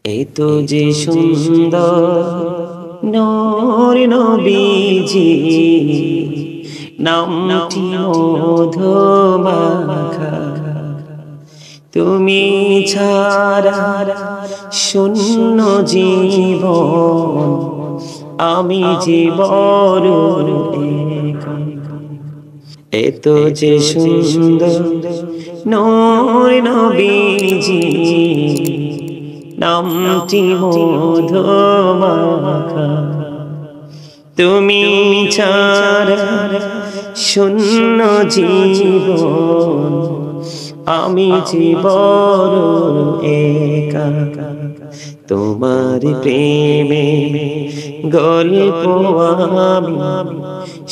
এত যে সুন্দর নূর নবীজি, নামটি মধুমাখা। তুমি ছাড়া শূন্য জীবন, আমি যে বড় একা। এত যে সুন্দর নূর নবীজি, নামটি মধুমাখা। তুমি ছাড়া শূন্য জীবন, আমি যে বড় একা। তোমার প্রেমে গল্প আমি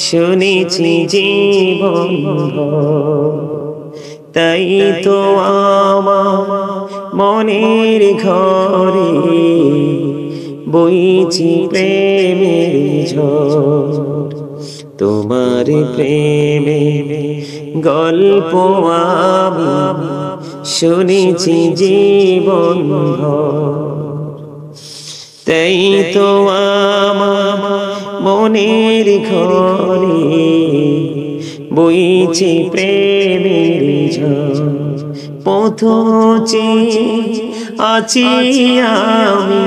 শুনেছি জীবন ভর, তাই তো আমার মনের ঘরে বইছি প্রেমের ঝড়। তোমার প্রেমে গল্প আমি শুনেছি জীবন ভর, তাই তো আমার মনের ঘরে বইছে প্রেমের ঝড়। পথ চেয়ে আছি আমি,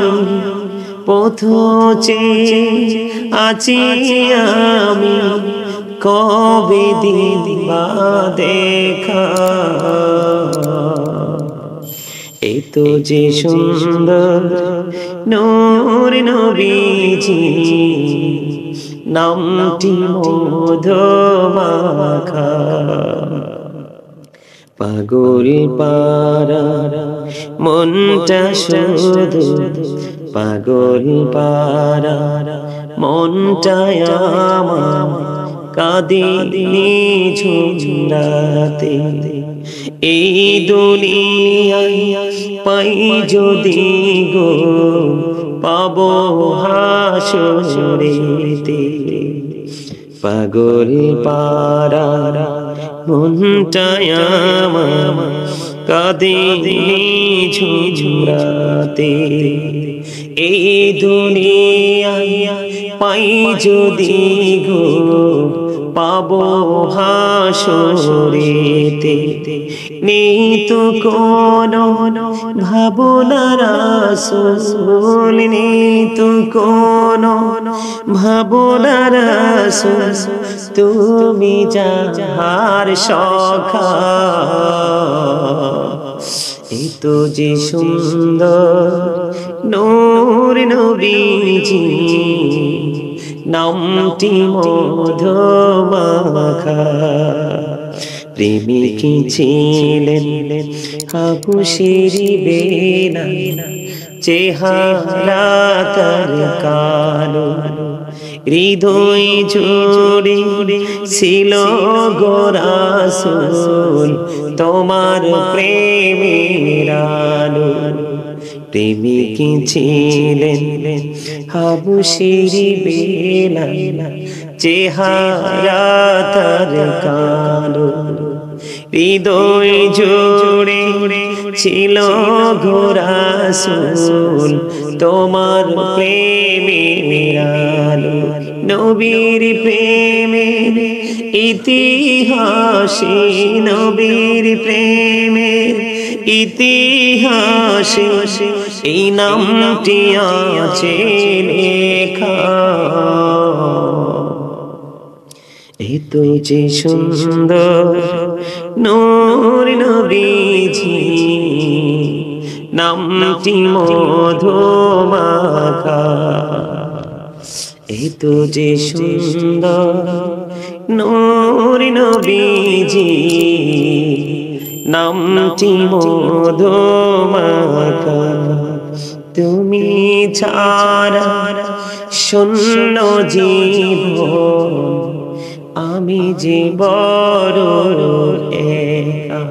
পথ চেয়ে আছি আমি, কবে দিবা দেখা। এত যে সুন্দর নূর নবীজি, নামটি মধুমাখা। পাগল পারা মনটা শুধু, পাগল পারা মনটা আমার কাঁদে নিঝুমরাতে। এই দুনিয়ায় পাই যদি গো পাবো হাসরেতে। পাগল পারা মনটা আমার কাঁদে নিঝুমরাতে। এই দুনিয়ায় পাই যদি গো পাবো হাসরেতে। নেই তো কোনো ভাবনা রাসূল, নেই তো কোনো ভাবনা রাসূল, তুমি যাহার সখা। এত যে সুন্দর নূর নবীজি, নামটি মধুমাখা। প্রেমিক ছিলেন হাবুশের বেলা, চেহারা তার কালো, হৃদয় জুড়ে ছিল গো রাসূল তোমার প্রেমের আলো। প্রেমিক ছিলেন হাবুশের বেলা, চেহারা তার কালো, হৃদয় জুড়ে ছিল গো রাসূল তোমার প্রেমের আলো। নবীর প্রেমের ইতিহাসে, নবীর প্রেমের ইতিহাসে এই নামটি আছে লেখা। এত যে সুন্দর নূর নবীজি, নামটি মধুমাখা। এত যে সুন্দর নূর নবীজি, নামটি মধুমাখা। তুমি ছাড়া শূন্য জীবন, আমি যে বড় একা।